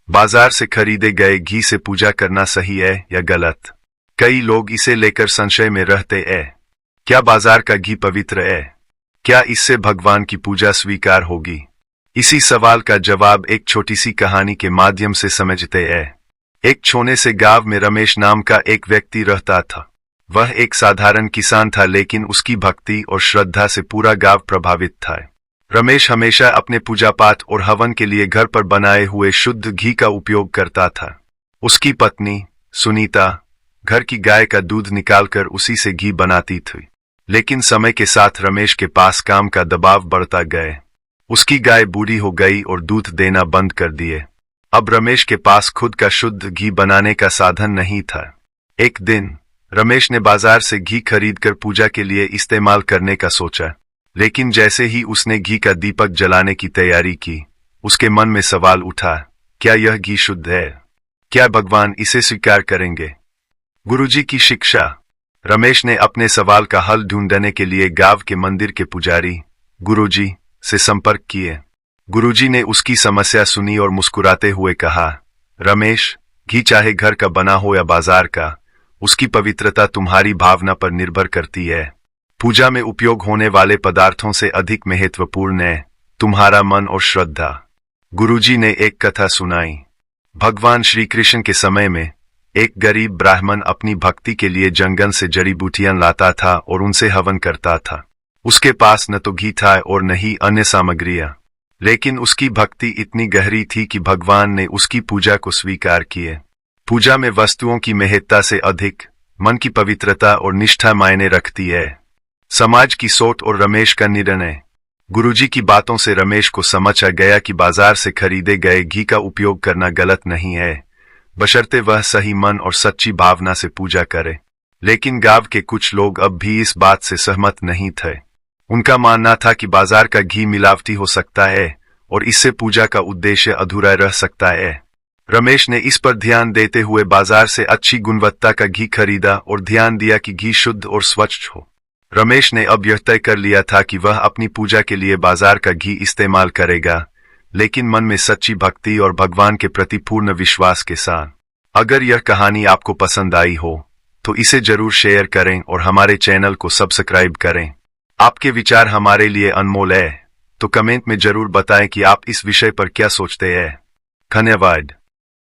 बाजार से खरीदे गए घी से पूजा करना सही है या गलत? कई लोग इसे लेकर संशय में रहते हैं। क्या बाजार का घी पवित्र है? क्या इससे भगवान की पूजा स्वीकार होगी? इसी सवाल का जवाब एक छोटी सी कहानी के माध्यम से समझते हैं। एक छोटे से गांव में रमेश नाम का एक व्यक्ति रहता था। वह एक साधारण किसान था, लेकिन उसकी भक्ति और श्रद्धा से पूरा गांव प्रभावित था। रमेश हमेशा अपने पूजा पाठ और हवन के लिए घर पर बनाए हुए शुद्ध घी का उपयोग करता था। उसकी पत्नी सुनीता घर की गाय का दूध निकालकर उसी से घी बनाती थी। लेकिन समय के साथ रमेश के पास काम का दबाव बढ़ता गया। उसकी गाय बूढ़ी हो गई और दूध देना बंद कर दिए। अब रमेश के पास खुद का शुद्ध घी बनाने का साधन नहीं था। एक दिन रमेश ने बाजार से घी खरीदकर पूजा के लिए इस्तेमाल करने का सोचा, लेकिन जैसे ही उसने घी का दीपक जलाने की तैयारी की, उसके मन में सवाल उठा, क्या यह घी शुद्ध है? क्या भगवान इसे स्वीकार करेंगे? गुरुजी की शिक्षा। रमेश ने अपने सवाल का हल ढूंढने के लिए गांव के मंदिर के पुजारी गुरुजी से संपर्क किए। गुरुजी ने उसकी समस्या सुनी और मुस्कुराते हुए कहा, रमेश, घी चाहे घर का बना हो या बाजार का, उसकी पवित्रता तुम्हारी भावना पर निर्भर करती है। पूजा में उपयोग होने वाले पदार्थों से अधिक महत्वपूर्ण है तुम्हारा मन और श्रद्धा। गुरुजी ने एक कथा सुनाई। भगवान श्री कृष्ण के समय में एक गरीब ब्राह्मण अपनी भक्ति के लिए जंगल से जड़ी बूटियां लाता था और उनसे हवन करता था। उसके पास न तो घी था और न ही अन्य सामग्रियां, लेकिन उसकी भक्ति इतनी गहरी थी कि भगवान ने उसकी पूजा को स्वीकार किए। पूजा में वस्तुओं की महत्ता से अधिक मन की पवित्रता और निष्ठा मायने रखती है। समाज की सोच और रमेश का निर्णय। गुरुजी की बातों से रमेश को समझ आ गया कि बाजार से खरीदे गए घी का उपयोग करना गलत नहीं है, बशर्ते वह सही मन और सच्ची भावना से पूजा करे। लेकिन गांव के कुछ लोग अब भी इस बात से सहमत नहीं थे। उनका मानना था कि बाजार का घी मिलावटी हो सकता है और इससे पूजा का उद्देश्य अधूरा रह सकता है। रमेश ने इस पर ध्यान देते हुए बाजार से अच्छी गुणवत्ता का घी खरीदा और ध्यान दिया कि घी शुद्ध और स्वच्छ हो। रमेश ने अब यह तय कर लिया था कि वह अपनी पूजा के लिए बाजार का घी इस्तेमाल करेगा, लेकिन मन में सच्ची भक्ति और भगवान के प्रति पूर्ण विश्वास के साथ। अगर यह कहानी आपको पसंद आई हो तो इसे जरूर शेयर करें और हमारे चैनल को सब्सक्राइब करें। आपके विचार हमारे लिए अनमोल है, तो कमेंट में जरूर बताएं कि आप इस विषय पर क्या सोचते हैं। धन्यवाद।